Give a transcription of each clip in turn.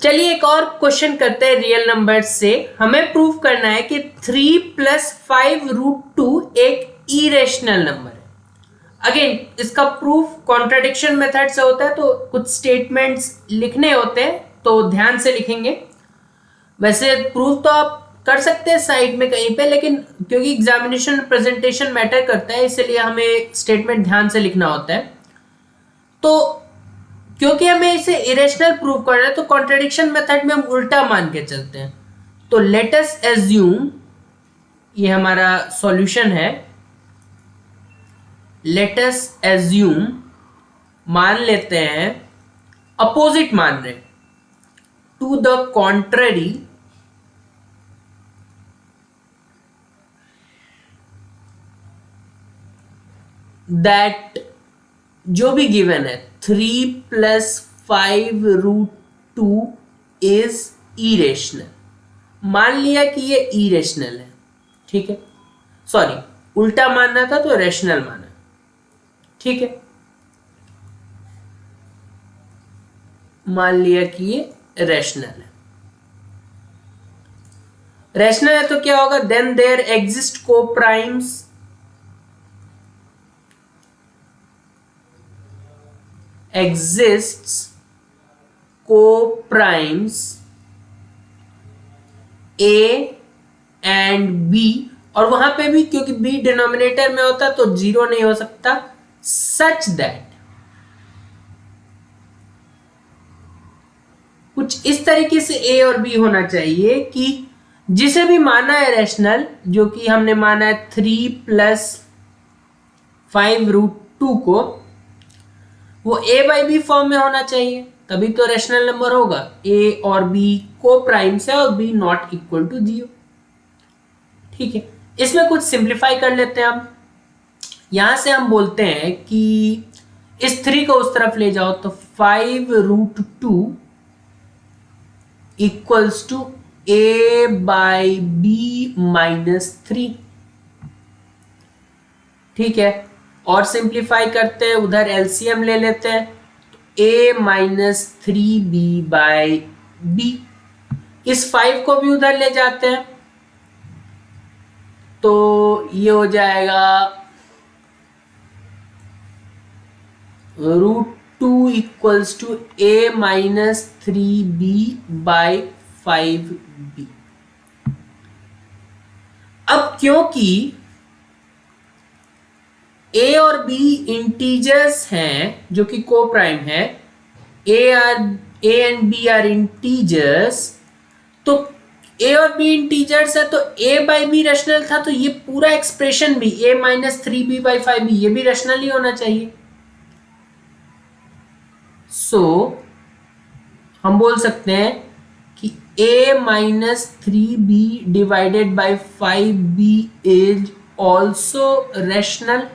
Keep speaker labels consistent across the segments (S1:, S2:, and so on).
S1: चलिए एक और क्वेश्चन करते हैं रियल नंबर से। हमें प्रूव करना है कि 3 + 5√2 एक इरेशनल नंबर है। अगेन इसका प्रूफ कॉन्ट्रडिक्शन मेथड से होता है, तो कुछ स्टेटमेंट्स लिखने होते हैं तो ध्यान से लिखेंगे। वैसे प्रूफ तो आप कर सकते हैं साइड में कहीं पे, लेकिन क्योंकि एग्जामिनेशन प्रेजेंटेशन मैटर करता है इसलिए हमें स्टेटमेंट ध्यान से लिखना होता है। तो क्योंकि हमें इसे इरेशनल प्रूव करना है तो कॉन्ट्रडिक्शन मेथड में हम उल्टा मान के चलते हैं। तो लेट अस एज्यूम, ये हमारा सॉल्यूशन है। लेट अस एज्यूम, मान लेते हैं, अपोजिट मान रहे, टू द कॉन्ट्ररी दैट जो भी गिवन है 3 + 5√2 इज इरेशनल। मान लिया कि ये इरेशनल है, ठीक है। सॉरी, उल्टा मानना था तो रेशनल माना, ठीक है। मान लिया कि ये रेशनल है। रेशनल है तो क्या होगा, देन देयर एग्जिस्ट को primes exists co-primes A and B, और वहां पे भी क्योंकि B डिनोमिनेटर में होता तो जीरो नहीं हो सकता, सच दैट कुछ इस तरीके से A और B होना चाहिए कि जिसे भी माना है रेशनल, जो कि हमने माना है 3 + 5√2 को, वो A/B फॉर्म में होना चाहिए, तभी तो रेशनल नंबर होगा। A और B को प्राइम्स है और B नॉट इक्वल टू 0, ठीक है। इसमें कुछ सिंप्लीफाई कर लेते हैं हम। यहां से हम बोलते हैं कि इस 3 को उस तरफ ले जाओ तो 5√2 इक्वल्स टू A/B -3, ठीक है। और सिंप्लीफाई करते हैं, उधर एलसीएम ले लेते हैं, तो A - 3B/B। इस 5 को भी उधर ले जाते हैं तो ये हो जाएगा √2 इक्वल्स टू A - 3B/5B। अब क्योंकि A और B इंटीजर्स हैं जो कि को प्राइम है, A and B are integers, तो A और B इंटीजर्स है तो A/B रेशनल था, तो ये पूरा एक्सप्रेशन भी A - 3B/5B ये भी रेशनल ही होना चाहिए। सो हम बोल सकते हैं कि A - 3B divided by 5B is also rational.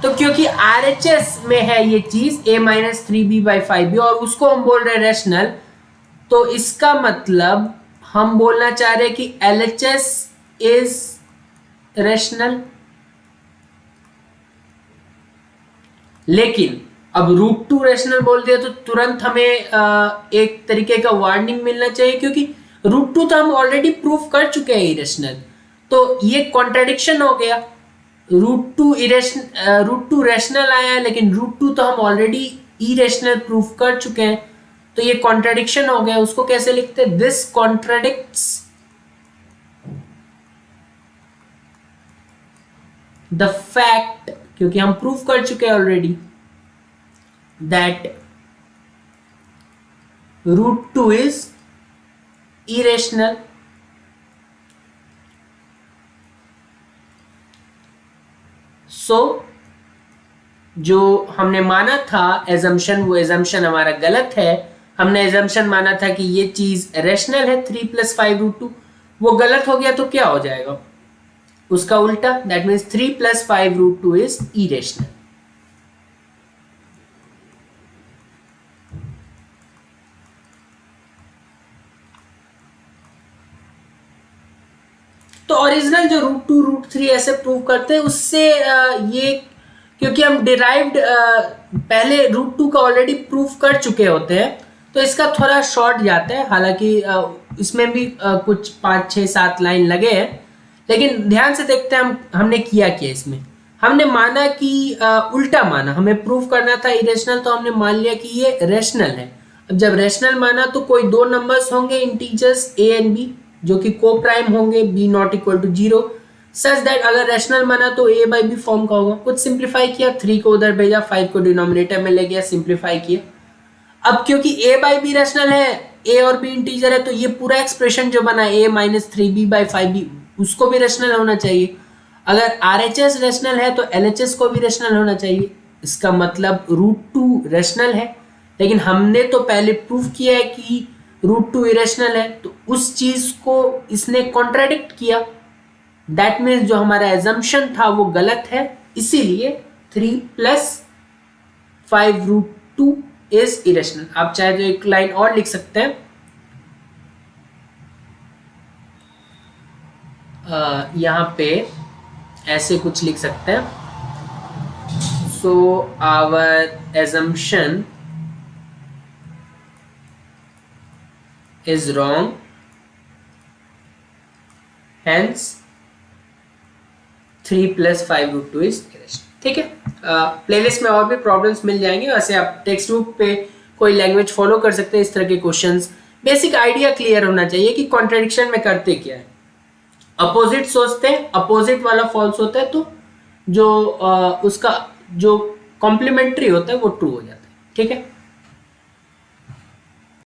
S1: तो क्योंकि RHS में है ये चीज A - 3B/5B और उसको हम बोल रहे हैं रेशनल, तो इसका मतलब हम बोलना चाह रहे हैं कि LHS इज रेशनल। लेकिन अब √2 रेशनल बोल दिया तो तुरंत हमें एक तरीके का वार्निंग मिलना चाहिए, क्योंकि √2 तो हम ऑलरेडी प्रूफ कर चुके हैं इरेशनल, तो ये कॉन्ट्रडिक्शन हो गया। √2 रेशनल आया है लेकिन √2 तो हम ऑलरेडी इरेशनल प्रूफ कर चुके हैं, तो ये कॉन्ट्रडिक्शन हो गया। उसको कैसे लिखते हैं, दिस कॉन्ट्रडिक्ट्स द फैक्ट, क्योंकि हम प्रूफ कर चुके हैं ऑलरेडी, दैट √2 इज इरेशनल। सो जो हमने माना था एजम्पशन, वो एजम्पशन हमारा गलत है। हमने एजम्पशन माना था कि ये चीज रेशनल है 3 + 5√2, वो गलत हो गया तो क्या हो जाएगा, उसका उल्टा, दैट मीन्स 3 + 5√2 इज इरेशनल। तो ओरिजिनल जो √2 √3 ऐसे प्रूव करते हैं, उससे ये क्योंकि हम डिराइव्ड पहले रूट टू का ऑलरेडी प्रूफ कर चुके होते हैं, तो इसका थोड़ा शॉर्ट जाता है। हालांकि इसमें भी कुछ 5 6 7 लाइन लगे हैं, लेकिन ध्यान से देखते हैं हमने किया क्या इसमें। हमने माना कि उल्टा माना, हमें प्रूफ करना था इरेशनल, तो हमने मान लिया कि ये रेशनल है। अब जब रेशनल माना तो कोई दो नंबर्स होंगे इंटीजर्स ए एंड बी जो कि को प्राइम होंगे, B not equal to 0, such that अगर रेशनल माना तो ए बाई बी फॉर्म का होगा। कुछ सिंप्लीफाई किया, 3 को उधर भेजा, 5 को डिनोमिनेटर में ले गया, सिंप्लीफाई किया। अब क्योंकि ए बाई बी रेशनल है, ए और बी इंटीजर है, तो ये पूरा एक्सप्रेशन जो बना ए माइनस 3b बाई 5b उसको भी रेशनल होना चाहिए। अगर RHS रेशनल है तो LHS को भी रेशनल होना चाहिए। इसका मतलब रूट टू रेशनल है, लेकिन हमने तो पहले प्रूफ किया है कि रूट टू इरेशनल है, तो उस चीज को इसने कॉन्ट्राडिक्ट किया। दैट मीन्स जो हमारा एजम्पशन था वो गलत है, इसीलिए 3 + 5 रूट टू इज इरेशनल। आप चाहे तो एक लाइन और लिख सकते हैं, यहां पे ऐसे कुछ लिख सकते हैं, so our assumption is wrong, hence 3 + 5 root two is irrational. ठीक है, प्लेलिस्ट में और भी प्रॉब्लम्स मिल जाएंगे। वैसे आप टेक्स्ट बुक पे कोई लैंग्वेज फॉलो कर सकते हैं इस तरह के क्वेश्चंस। बेसिक आइडिया क्लियर होना चाहिए कि कॉन्ट्रडिक्शन में करते क्या है। अपोजिट सोचते हैं, अपोजिट वाला फॉल्स होता है, तो जो उसका जो कॉम्प्लीमेंट्री होता है वो ट्रू हो जाता है। ठीक है।